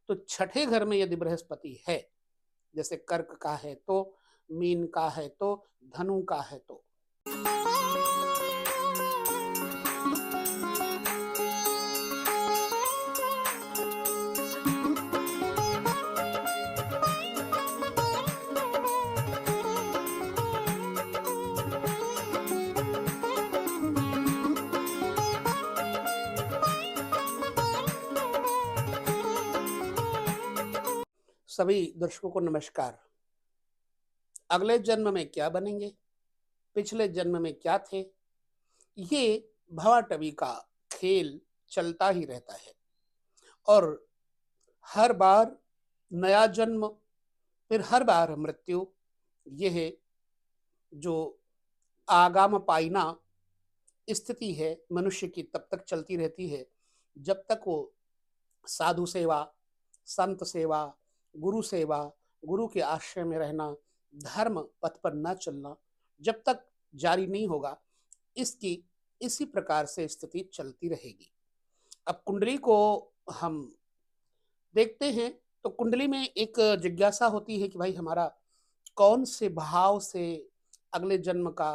तो छठे घर में यदि बृहस्पति है, जैसे कर्क का है तो, मीन का है तो, धनु का है तो, सभी दर्शकों को नमस्कार। अगले जन्म में क्या बनेंगे, पिछले जन्म में क्या थे, ये भवाटवी का खेल चलता ही रहता है। और हर बार नया जन्म, फिर हर बार मृत्यु, यह जो आगाम पाइना स्थिति है मनुष्य की तब तक चलती रहती है जब तक वो साधु सेवा, संत सेवा, गुरु सेवा, गुरु के आश्रय में रहना, धर्म पथ पर न चलना जब तक जारी नहीं होगा, इसकी इसी प्रकार से स्थिति चलती रहेगी। अब कुंडली को हम देखते हैं तो कुंडली में एक जिज्ञासा होती है कि भाई हमारा कौन से भाव से अगले जन्म का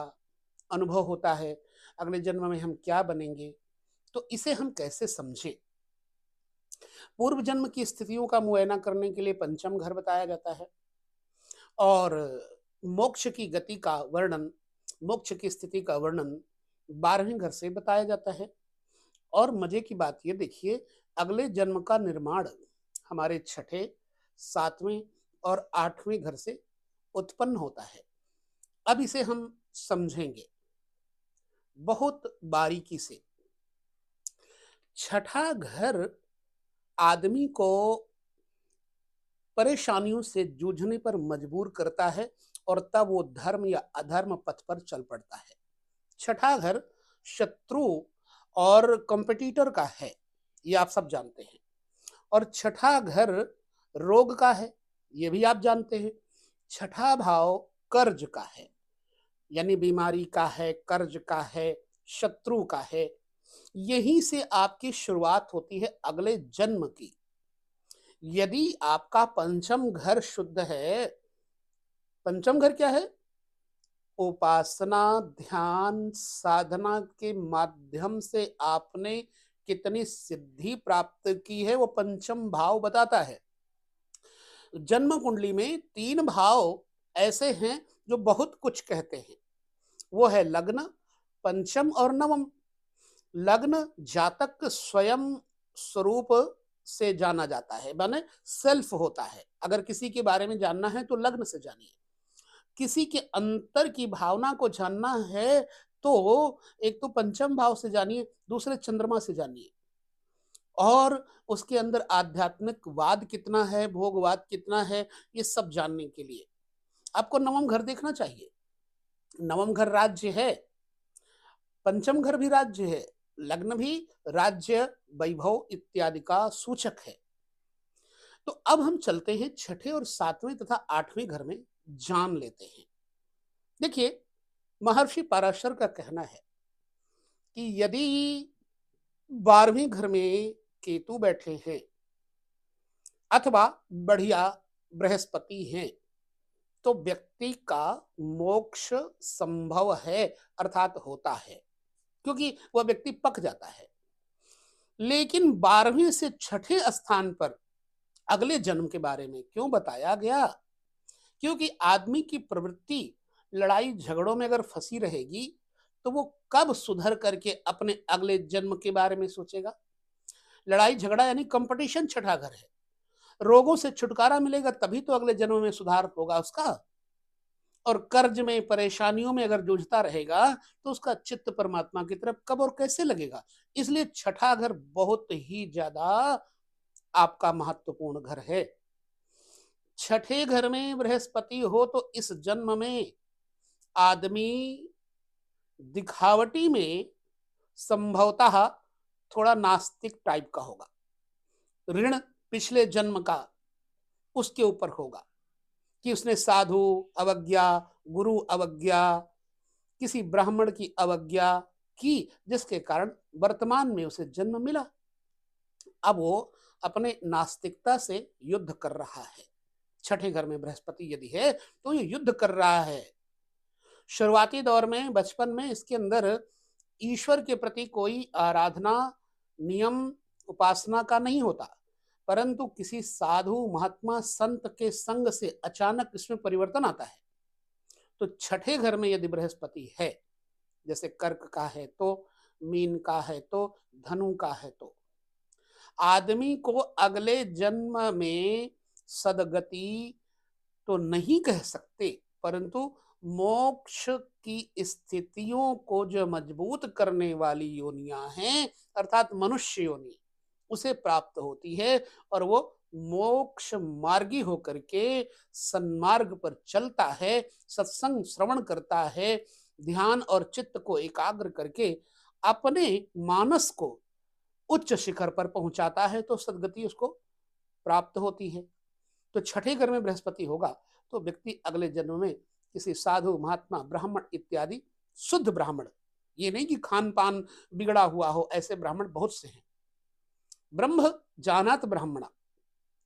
अनुभव होता है, अगले जन्म में हम क्या बनेंगे, तो इसे हम कैसे समझें। पूर्व जन्म की स्थितियों का मुआयना करने के लिए पंचम घर बताया जाता है और मोक्ष की गति का वर्णन, मोक्ष की स्थिति का वर्णन 12वें घर से बताया जाता है। और मजे की बात ये देखिए, अगले जन्म का निर्माण हमारे छठे, सातवें और आठवें घर से उत्पन्न होता है। अब इसे हम समझेंगे बहुत बारीकी से। छठा घर आदमी को परेशानियों से जूझने पर मजबूर करता है और तब वो धर्म या अधर्म पथ पर चल पड़ता है। छठा घर शत्रु और कंपटीटर का है, ये आप सब जानते हैं। और छठा घर रोग का है, ये भी आप जानते हैं। छठा भाव कर्ज का है, यानी बीमारी का है, कर्ज का है, शत्रु का है। यहीं से आपकी शुरुआत होती है अगले जन्म की। यदि आपका पंचम घर शुद्ध है, पंचम घर क्या है? उपासना, ध्यान, साधना के माध्यम से आपने कितनी सिद्धि प्राप्त की है वो पंचम भाव बताता है। जन्म कुंडली में 3 भाव ऐसे हैं जो बहुत कुछ कहते हैं। वो है लग्न, पंचम और नवम। लग्न जातक स्वयं स्वरूप से जाना जाता है, माने सेल्फ होता है। अगर किसी के बारे में जानना है तो लग्न से जानिए। किसी के अंतर की भावना को जानना है तो एक तो पंचम भाव से जानिए, दूसरे चंद्रमा से जानिए। और उसके अंदर आध्यात्मिक वाद कितना है, भोगवाद कितना है, ये सब जानने के लिए आपको नवम घर देखना चाहिए। नवम घर राज्य है, पंचम घर भी राज्य है, लग्न भी राज्य, वैभव इत्यादि का सूचक है। तो अब हम चलते हैं छठे और सातवें तथा आठवें घर में, जान लेते हैं। देखिए, महर्षि पराशर का कहना है कि यदि 12वें घर में केतु बैठे हैं अथवा बढ़िया बृहस्पति हैं तो व्यक्ति का मोक्ष संभव है, अर्थात होता है, क्योंकि वह व्यक्ति पक जाता है। लेकिन 12वें से छठे स्थान पर अगले जन्म के बारे में क्यों बताया गया? क्योंकि आदमी की प्रवृत्ति लड़ाई झगड़ों में अगर फंसी रहेगी तो वो कब सुधर करके अपने अगले जन्म के बारे में सोचेगा। लड़ाई झगड़ा यानी कंपटीशन छठा घर है। रोगों से छुटकारा मिलेगा तभी तो अगले जन्म में सुधार होगा उसका। और कर्ज में, परेशानियों में अगर जूझता रहेगा तो उसका चित्त परमात्मा की तरफ कब और कैसे लगेगा। इसलिए छठा घर बहुत ही ज्यादा आपका महत्वपूर्ण घर है। छठे घर में बृहस्पति हो तो इस जन्म में आदमी दिखावटी में संभवतः थोड़ा नास्तिक टाइप का होगा। ऋण पिछले जन्म का उसके ऊपर होगा कि उसने साधु अवज्ञा, गुरु अवज्ञा, किसी ब्राह्मण की अवज्ञा की, जिसके कारण वर्तमान में उसे जन्म मिला। अब वो अपने नास्तिकता से युद्ध कर रहा है। छठे घर में बृहस्पति यदि है तो ये युद्ध कर रहा है। शुरुआती दौर में, बचपन में इसके अंदर ईश्वर के प्रति कोई आराधना, नियम, उपासना का नहीं होता, परंतु किसी साधु, महात्मा, संत के संग से अचानक इसमें परिवर्तन आता है। तो छठे घर में यदि बृहस्पति है, जैसे कर्क का है तो, मीन का है तो, धनु का है तो, आदमी को अगले जन्म में सदगति तो नहीं कह सकते, परंतु मोक्ष की स्थितियों को जो मजबूत करने वाली योनियां हैं, अर्थात मनुष्य योनि, उसे प्राप्त होती है और वो मोक्ष मार्गी होकर के सन्मार्ग पर चलता है, सत्संग श्रवण करता है, ध्यान और चित्त को एकाग्र करके अपने मानस को उच्च शिखर पर पहुंचाता है, तो सदगति उसको प्राप्त होती है। तो छठे घर में बृहस्पति होगा तो व्यक्ति अगले जन्म में किसी साधु, महात्मा, ब्राह्मण इत्यादि, शुद्ध ब्राह्मण, ये नहीं कि खान पान बिगड़ा हुआ हो, ऐसे ब्राह्मण बहुत से हैं। ब्रह्म जानात ब्राह्मणा,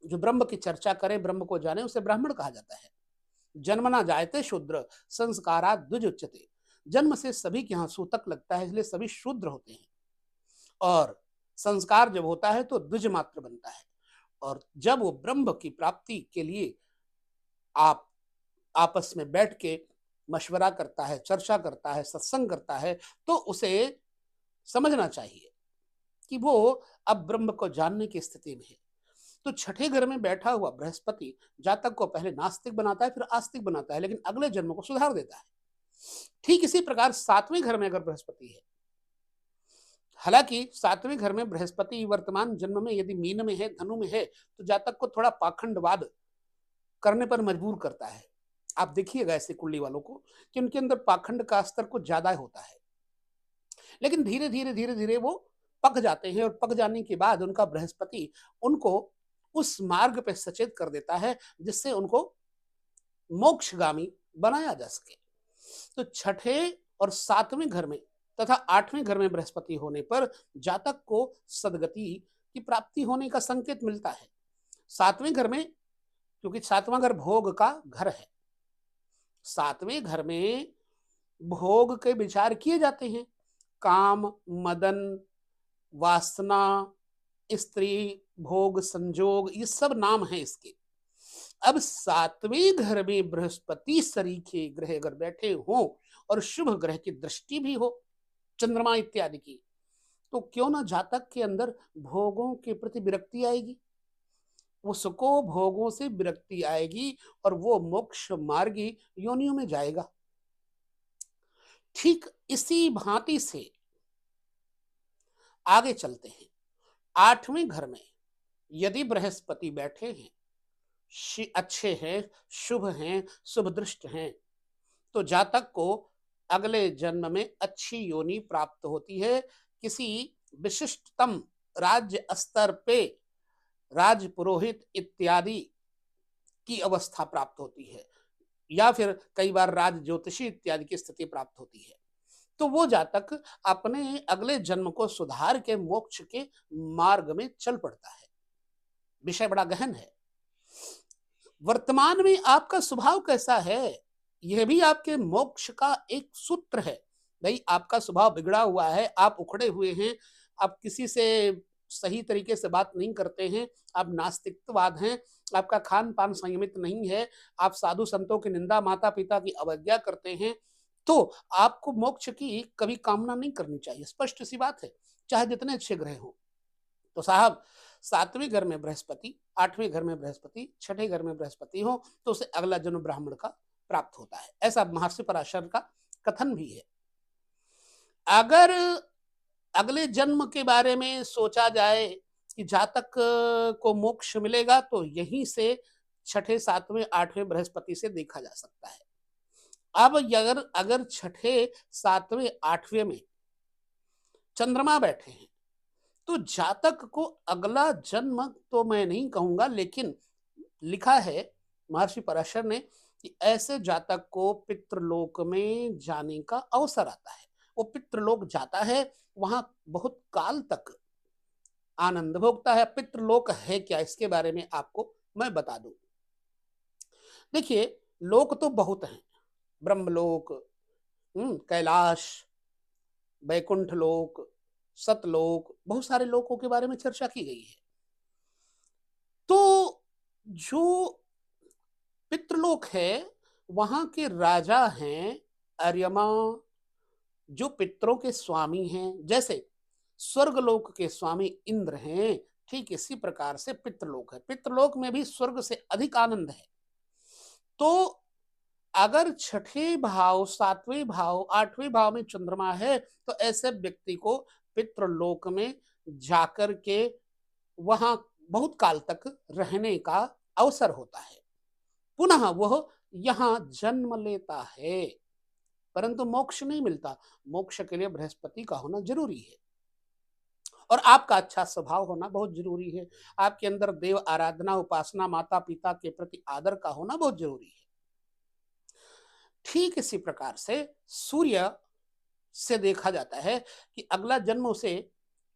जो ब्रह्म की चर्चा करे, ब्रह्म को जाने, उसे ब्राह्मण कहा जाता है। जन्म ना जायते शूद्र संस्कारात द्विज उच्यते, जन्म से सभी के यहाँ सूतक लगता है, इसलिए सभी शूद्र होते हैं। और संस्कार जब होता है तो द्विज मात्र बनता है। और जब वो ब्रह्म की प्राप्ति के लिए आप आपस में बैठ के मशवरा करता है, चर्चा करता है, सत्संग करता है, तो उसे समझना चाहिए कि वो अब ब्रह्म को जानने की स्थिति में है। तो छठे घर में बैठा हुआ बृहस्पति जातक को पहले नास्तिक बनाता है, फिर आस्तिक बनाता है, लेकिन अगले जन्म को सुधार देता है। ठीक इसी प्रकार सातवें घर में अगर बृहस्पति है, हालांकि सातवें घर में बृहस्पति वर्तमान जन्म में यदि मीन में है, धनु में है, तो जातक को थोड़ा पाखंडवाद करने पर मजबूर करता है। आप देखिएगा ऐसे कुंडली वालों को कि उनके अंदर पाखंड का स्तर कुछ ज्यादा होता है, लेकिन धीरे धीरे वो पक जाते हैं, और पक जाने के बाद उनका बृहस्पति उनको उस मार्ग पे सचेत कर देता है जिससे उनको मोक्षगामी बनाया जा सके। तो छठे और सातवें घर में तथा आठवें घर में बृहस्पति होने पर जातक को सदगति की प्राप्ति होने का संकेत मिलता है। सातवें घर में, क्योंकि सातवां घर भोग का घर है, सातवें घर में भोग के विचार किए जाते हैं। काम, मदन, वासना, स्त्री, भोग, संजोग, ये सब नाम है इसके। अब सातवें घर में बृहस्पति सरीखे ग्रह अगर बैठे हो और शुभ ग्रह की दृष्टि भी हो, चंद्रमा इत्यादि की, तो क्यों ना जातक के अंदर भोगों के प्रति विरक्ति आएगी, उसको भोगों से विरक्ति आएगी और वो मोक्ष मार्गी योनियों में जाएगा। ठीक इसी भांति से आगे चलते हैं। आठवें घर में यदि बृहस्पति बैठे हैं, अच्छे हैं, शुभ हैं, शुभ दृष्ट हैं, तो जातक को अगले जन्म में अच्छी योनि प्राप्त होती है। किसी विशिष्टतम राज्य स्तर पे राज पुरोहित इत्यादि की अवस्था प्राप्त होती है, या फिर कई बार राज ज्योतिषी इत्यादि की स्थिति प्राप्त होती है। तो वो जातक अपने अगले जन्म को सुधार के मोक्ष के मार्ग में चल पड़ता है। विषय बड़ा गहन है। वर्तमान में आपका स्वभाव कैसा है, यह भी आपके मोक्ष का एक सूत्र है। भाई, आपका स्वभाव बिगड़ा हुआ है, आप उखड़े हुए हैं, आप किसी से सही तरीके से बात नहीं करते हैं, आप नास्तिकवाद हैं, आपका खान पान संयमित नहीं है, आप साधु संतों की निंदा, माता पिता की अवज्ञा करते हैं, तो आपको मोक्ष की कभी कामना नहीं करनी चाहिए। स्पष्ट सी बात है, चाहे जितने अच्छे ग्रह हो। तो साहब, सातवें घर में बृहस्पति, आठवें घर में बृहस्पति, छठे घर में बृहस्पति हो तो उसे अगला जन्म ब्राह्मण का प्राप्त होता है, ऐसा महर्षि पराशर का कथन भी है। अगर अगले जन्म के बारे में सोचा जाए कि जातक को मोक्ष मिलेगा, तो यहीं से छठे, सातवें, आठवें बृहस्पति से देखा जा सकता है। अब अगर छठे, सातवें, आठवें में चंद्रमा बैठे हैं, तो जातक को अगला जन्म तो मैं नहीं कहूंगा, लेकिन लिखा है महर्षि पराशर ने कि ऐसे जातक को पितृलोक में जाने का अवसर आता है। वो पितृलोक जाता है, वहां बहुत काल तक आनंद भोगता है। पितृलोक है क्या, इसके बारे में आपको मैं बता दूं। देखिए, लोक तो बहुत हैं, ब्रह्मलोक, कैलाश, वैकुंठ लोक, सतलोक, बहुत सारे लोकों के बारे में चर्चा की गई है। तो जो पितृलोक है, वहां के राजा हैं अर्यमा, जो पितरों के स्वामी हैं। जैसे स्वर्गलोक के स्वामी इंद्र हैं, ठीक इसी प्रकार से पितृलोक है। पितृलोक में भी स्वर्ग से अधिक आनंद है। तो अगर छठे भाव, सातवें भाव, आठवें भाव में चंद्रमा है, तो ऐसे व्यक्ति को पितृलोक में जाकर के वहां बहुत काल तक रहने का अवसर होता है। पुनः वह यहां जन्म लेता है, परंतु मोक्ष नहीं मिलता। मोक्ष के लिए बृहस्पति का होना जरूरी है और आपका अच्छा स्वभाव होना बहुत जरूरी है। आपके अंदर देव आराधना, उपासना, माता पिता के प्रति आदर का होना बहुत जरूरी है। ठीक इसी प्रकार से सूर्य से देखा जाता है कि अगला जन्म उसे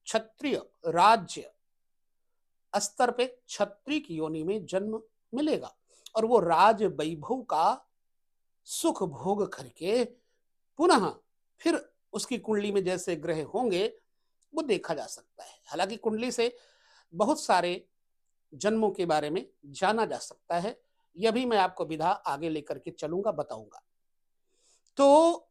क्षत्रिय राज्य स्तर पे क्षत्रिय की योनि में जन्म मिलेगा और वो राज वैभव का सुख भोग करके पुनः फिर उसकी कुंडली में जैसे ग्रह होंगे वो देखा जा सकता है। हालांकि कुंडली से बहुत सारे जन्मों के बारे में जाना जा सकता है, यह भी मैं आपको विधा आगे लेकर के चलूंगा, बताऊंगा। तो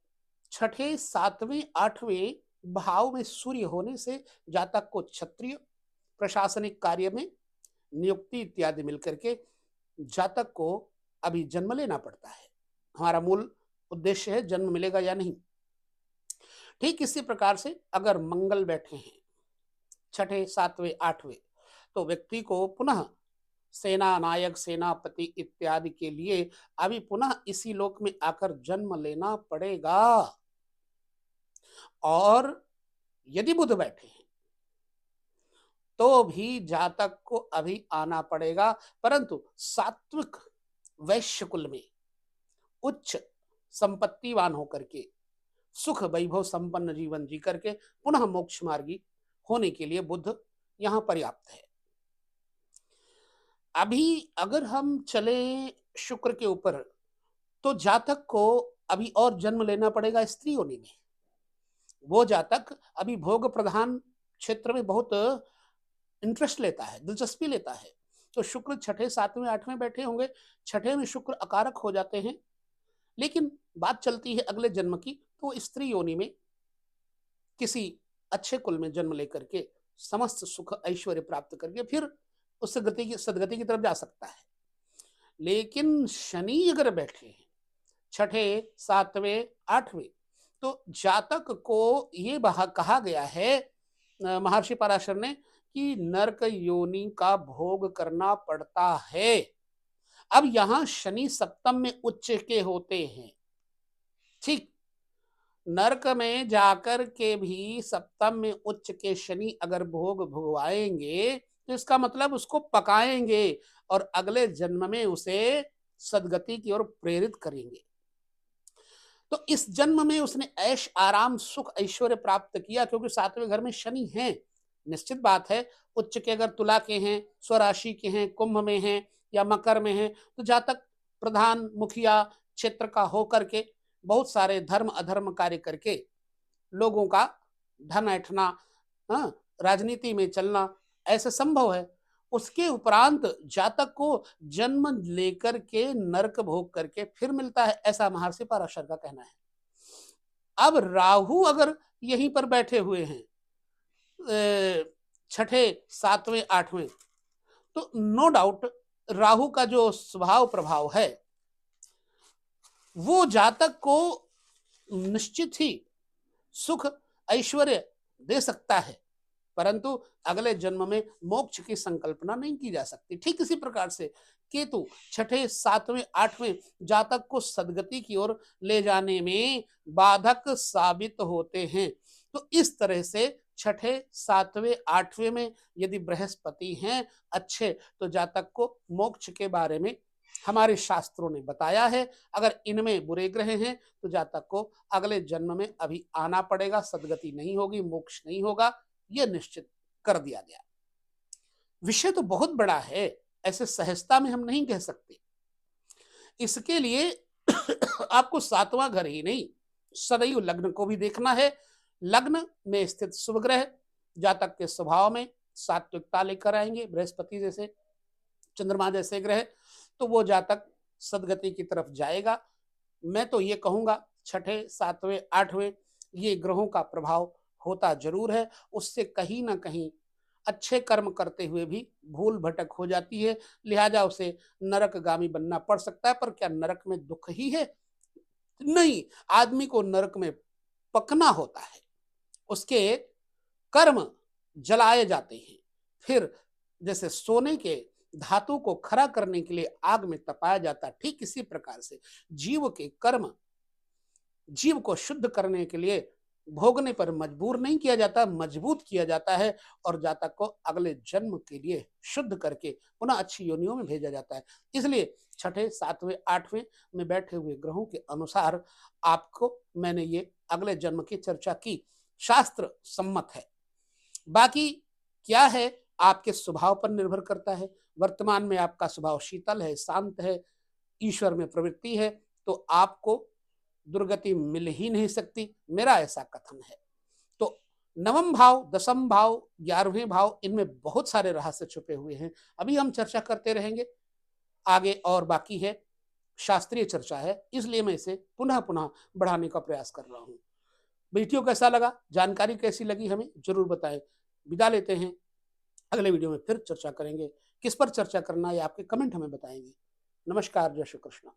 छठे, सातवें, आठवें भाव में सूर्य होने से जातक को क्षत्रिय प्रशासनिक कार्य में नियुक्ति इत्यादि मिलकर के जातक को अभी जन्म लेना पड़ता है। हमारा मूल उद्देश्य है जन्म मिलेगा या नहीं। ठीक इसी प्रकार से अगर मंगल बैठे हैं छठे, सातवें, आठवें, तो व्यक्ति को पुनः सेना नायक, सेनापति इत्यादि के लिए अभी पुनः इसी लोक में आकर जन्म लेना पड़ेगा। और यदि बुध बैठे हैं तो भी जातक को अभी आना पड़ेगा, परंतु सात्विक वैश्य कुल में उच्च संपत्तिवान होकर के सुख वैभव संपन्न जीवन जी करके पुनः मोक्ष मार्गी होने के लिए बुध यहां पर्याप्त है। अभी अगर हम चले शुक्र के ऊपर, तो जातक को अभी और जन्म लेना पड़ेगा स्त्री योनि में। वो जातक अभी भोग प्रधान क्षेत्र में बहुत इंटरेस्ट लेता है, दिलचस्पी लेता है। तो शुक्र छठे, सातवें, आठवें बैठे होंगे। छठे में शुक्र अकारक हो जाते हैं, लेकिन बात चलती है अगले जन्म की, तो स्त्री योनि में किसी अच्छे कुल में जन्म लेकर के समस्त सुख ऐश्वर्य प्राप्त करके फिर उस सदगति की तरफ जा सकता है। लेकिन शनि अगर बैठे हैं छठे, सातवें, आठवें, तो जातक को ये कहा गया है महर्षि पराशर ने कि नरक योनि का भोग करना पड़ता है। अब यहां शनि सप्तम में उच्च के होते हैं, ठीक। नरक में जाकर के भी सप्तम में उच्च के शनि अगर भोग भुगवाएंगे तो इसका मतलब उसको पकाएंगे और अगले जन्म में उसे सदगति की ओर प्रेरित करेंगे। तो इस जन्म में उसने ऐश आराम सुख ऐश्वर्य प्राप्त किया, क्योंकि सातवें घर में शनि है। निश्चित बात है, उच्च के अगर तुला के हैं, स्वराशि के हैं, कुंभ में हैं या मकर में हैं, तो जातक प्रधान मुखिया क्षेत्र का होकर के बहुत सारे धर्म अधर्म कार्य करके लोगों का धन ऐंठना, राजनीति में चलना ऐसे संभव है। उसके उपरांत जातक को जन्म लेकर के नरक भोग करके फिर मिलता है, ऐसा महर्षि पराशर का कहना है। अब राहु अगर यहीं पर बैठे हुए हैं छठे, सातवें, आठवें, तो नो डाउट राहु का जो स्वभाव प्रभाव है वो जातक को निश्चित ही सुख ऐश्वर्य दे सकता है, परंतु अगले जन्म में मोक्ष की संकल्पना नहीं की जा सकती। ठीक इसी प्रकार से केतु छठे, सातवें, आठवें जातक को सदगति की ओर ले जाने में बाधक साबित होते हैं। तो इस तरह से छठे, सातवें, आठवें में यदि बृहस्पति हैं अच्छे, तो जातक को मोक्ष के बारे में हमारे शास्त्रों ने बताया है। अगर इनमें बुरे ग्रह हैं तो जातक को अगले जन्म में अभी आना पड़ेगा, सदगति नहीं होगी, मोक्ष नहीं होगा, यह निश्चित कर दिया गया। विषय तो बहुत बड़ा है, ऐसे सहजता में हम नहीं कह सकते। इसके लिए आपको 7वां घर ही नहीं, सदैव लग्न को भी देखना है। लग्न में स्थित शुभ ग्रह जातक के स्वभाव में सात्विकता लेकर आएंगे, बृहस्पति जैसे, चंद्रमा जैसे ग्रह, तो वो जातक सदगति की तरफ जाएगा। मैं तो ये कहूँगा छठे, 7वें, 8वें ये ग्रहों का प्रभाव होता ज़रूर है, उससे कहीं न कहीं अच्छे कर्म करते हुए भी भूल-भटक हो जाती है, लिहाजा उसे नरकगामी बनना पड़ सकता है। पर क्या नरक में दुःख ही है? नहीं, आदमी को नरक में पकना होता है, उसके कर्म जलाए जाते हैं। फिर जैसे सोने के धातु को खरा करने के लिए आग में तपाया जाता है, ठीक इसी प्रकार से जीव के कर्म, जीव को शुद्ध करने के लिए भोगने पर मजबूर नहीं किया जाता, मजबूत किया जाता है और जातक को अगले जन्म के लिए शुद्ध करके पुनः अच्छी योनियों में भेजा जाता है। इसलिए छठे, 7वें, 8वें में बैठे हुए ग्रहों के अनुसार आपको मैंने ये अगले जन्म की चर्चा की, शास्त्र सम्मत है। बाकी क्या है, आपके स्वभाव पर निर्भर करता है। वर्तमान में आपका स्वभाव शीतल है, शांत है, ईश्वर में प्रवृत्ति है, तो आपको दुर्गति मिल ही नहीं सकती, मेरा ऐसा कथन है। तो नवम भाव, दसम भाव, 11वें भाव, इनमें बहुत सारे रहस्य छुपे हुए हैं। अभी हम चर्चा करते रहेंगे, आगे और बाकी है, शास्त्रीय चर्चा है, इसलिए मैं इसे पुनः-पुनः बढ़ाने का प्रयास कर रहा हूँ। वीडियो कैसा लगा, जानकारी कैसी लगी हमें ज़रूर बताएँ। विदा लेते हैं, अगले वीडियो में फिर चर्चा करेंगे। किस पर चर्चा करना है, ये आपके कमेंट हमें बताएँगे। नमस्कार, जय श्री कृष्ण।